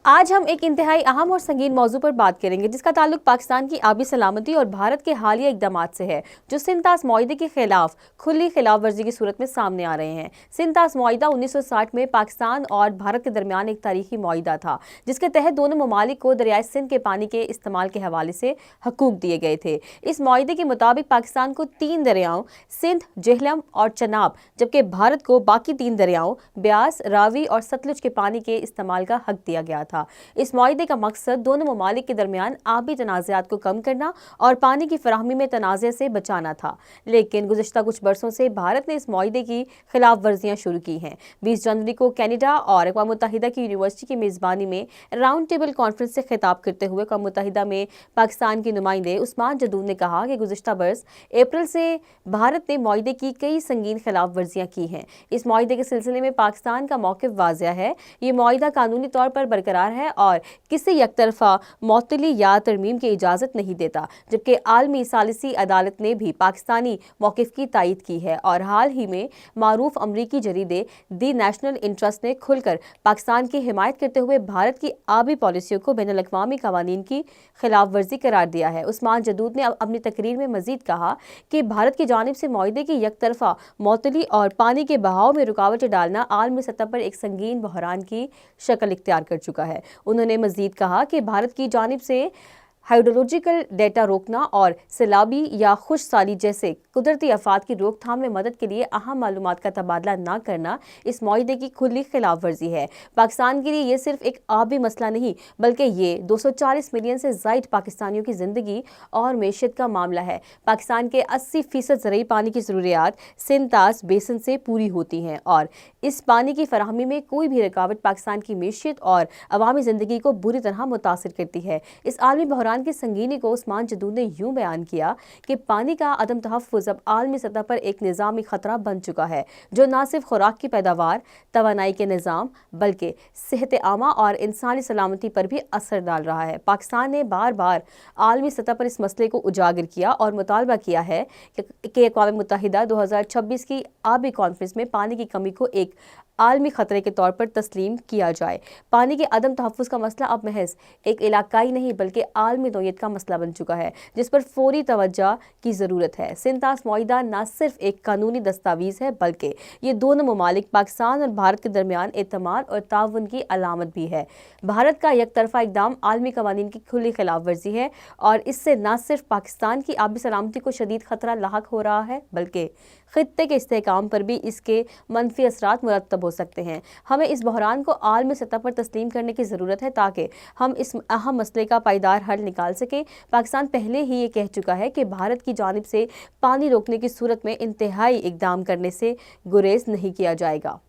आज हम एक इंतहाई अहम और संगीन मौजू पर बात करेंगे जिसका ताल्लुक पाकिस्तान की आबी सलामती और भारत के हालिया इकदामात से है जो सिंध-तास मुआहदे के खिलाफ खुली खिलाफ वर्जी की सूरत में सामने आ रहे हैं। सिंध-तास मुआहदा 1960 में पाकिस्तान और भारत के दरमियान एक तारीखी मुआहदा था जिसके तहत दोनों ममालिक को दरियाए सिंध के पानी के इस्तेमाल के हवाले से हकूक दिए गए थे। इस मुआहदे के मुताबिक पाकिस्तान को 3 दरियाओं सिंध, जेहलम और चनाब, जबकि भारत को बाकी 3 दरियाओं ब्यास, रावी और सतलुज के पानी के इस्तेमाल का हक दिया गया था। इस मुआहदे का मकसद दोनों ममालिक के दरमियान आबी तनाज़ात को कम करना और पानी की फराहमी में तनाज़े से बचाना था। लेकिन गुज़िश्ता कुछ बरसों से भारत ने इस मुआहदे की खिलाफ वर्जियाँ शुरू की हैं। 20 जनवरी को कनाडा और अक़वाम मुत्तहिदा की यूनिवर्सिटी की मेज़बानी में राउंड टेबल कॉन्फ्रेंस से खिताब करते हुए अक़वाम मुत्तहिदा में पाकिस्तान के नुमाइंदे उस्मान जदूद ने कहा कि गुज़िश्ता बरस अप्रैल से भारत ने मुआहदे की कई संगीन खिलाफ वर्जियाँ की हैं। इस मुआहदे के सिलसिले में पाकिस्तान का मौक़िफ़ वाज़िह है। ये मुआहदा कानूनी तौर पर बरकरार है और किसी यकतरफा मौतली या तरमीम की इजाज़त नहीं देता, जबकि आलमी सालिसी अदालत ने भी पाकिस्तानी मौक़िफ़ की तायीद की है और हाल ही में मारूफ अमरीकी जरीदे दी नेशनल इंटरेस्ट ने खुलकर पाकिस्तान की हिमायत करते हुए भारत की आबी पॉलिसियों को बैनुल अक़वामी क़वानीन की खिलाफ वर्जी करार दिया है। उस्मान जदूद ने अपनी तकरीर में मज़ीद कहा कि भारत की जानिब से मुआहदे की यकतरफा मौतली और पानी के बहाव में रुकावटें डालना आलमी सतह पर एक संगीन बहरान की शक्ल इख्तियार कर चुका है। उन्होंने मज़ीद कहा कि भारत की जानिब से हाइड्रोलॉजिकल डेटा रोकना और सैलाबी या खुश साली जैसे कुदरती आफात की रोकथाम में मदद के लिए अहम मालूमात का तबादला न करना इस मुआहदे की खुली खिलाफ वर्जी है। पाकिस्तान के लिए ये सिर्फ एक आबी मसला नहीं बल्कि ये 240 मिलियन से ज़ायद पाकिस्तानियों की ज़िंदगी और मैशत का मामला है। पाकिस्तान के 80% ज़रूरी पानी की ज़रूरियात सिंध-तास बेसिन से पूरी होती हैं और इस पानी की फराहमी में कोई भी रुकावट पाकिस्तान की मैशत और अवामी ज़िंदगी को बुरी तरह मुतासिर करती है। इस आलमी बहरान की संगीनी को उस्मान जदूद ने यूं बयान किया कि पानी का अदम तहफ़्फ़ुज़ अब आलमी सतह पर एक निज़ामी ख़तरा बन चुका है जो न सिर्फ खुराक की पैदावार, तवानाई के निज़ाम बल्कि सेहत आमा और इंसानी सलामती पर भी असर डाल रहा है। पाकिस्तान ने बार बार आलमी सतह पर इस मसले को उजागर किया और मुतालबा किया है कि अक़वाम मुत्तहिदा 2026 की आबी कॉन्फ्रेंस में पानी की कमी को एक आलमी ख़तरे के तौर पर तस्लीम किया जाए। पानी के अदम तहफ़्फ़ुज़ का मसला अब महज एक इलाकाई नहीं बल्कि आलमी नौयत का मसला बन चुका है जिस पर फौरी तवज्जो की ज़रूरत है। सिंध-तास मुआहदा न सिर्फ एक कानूनी दस्तावीज़ है बल्कि ये दोनों ममालिक पाकिस्तान और भारत के दरमियान एतमाद और ताउन की अलामत भी है। भारत का यकतरफा इक़दाम आलमी क़वानीन की खुली खिलाफ वर्जी है और इससे न सिर्फ पाकिस्तान की आबी सलामती को शदीद ख़तरा लाहक हो रहा है बल्कि ख़ित्ते के इस्तेहकाम पर भी इसके मनफी असरात मुरतब हो सकते हैं। हमें इस बहरान को आलमी सतह पर तस्लीम करने की ज़रूरत है ताकि हम इस अहम मसले का पायदार हल निकाल सकें। पाकिस्तान पहले ही ये कह चुका है कि भारत की जानिब से पानी रोकने की सूरत में इंतहाई इक़दाम करने से गुरेज नहीं किया जाएगा।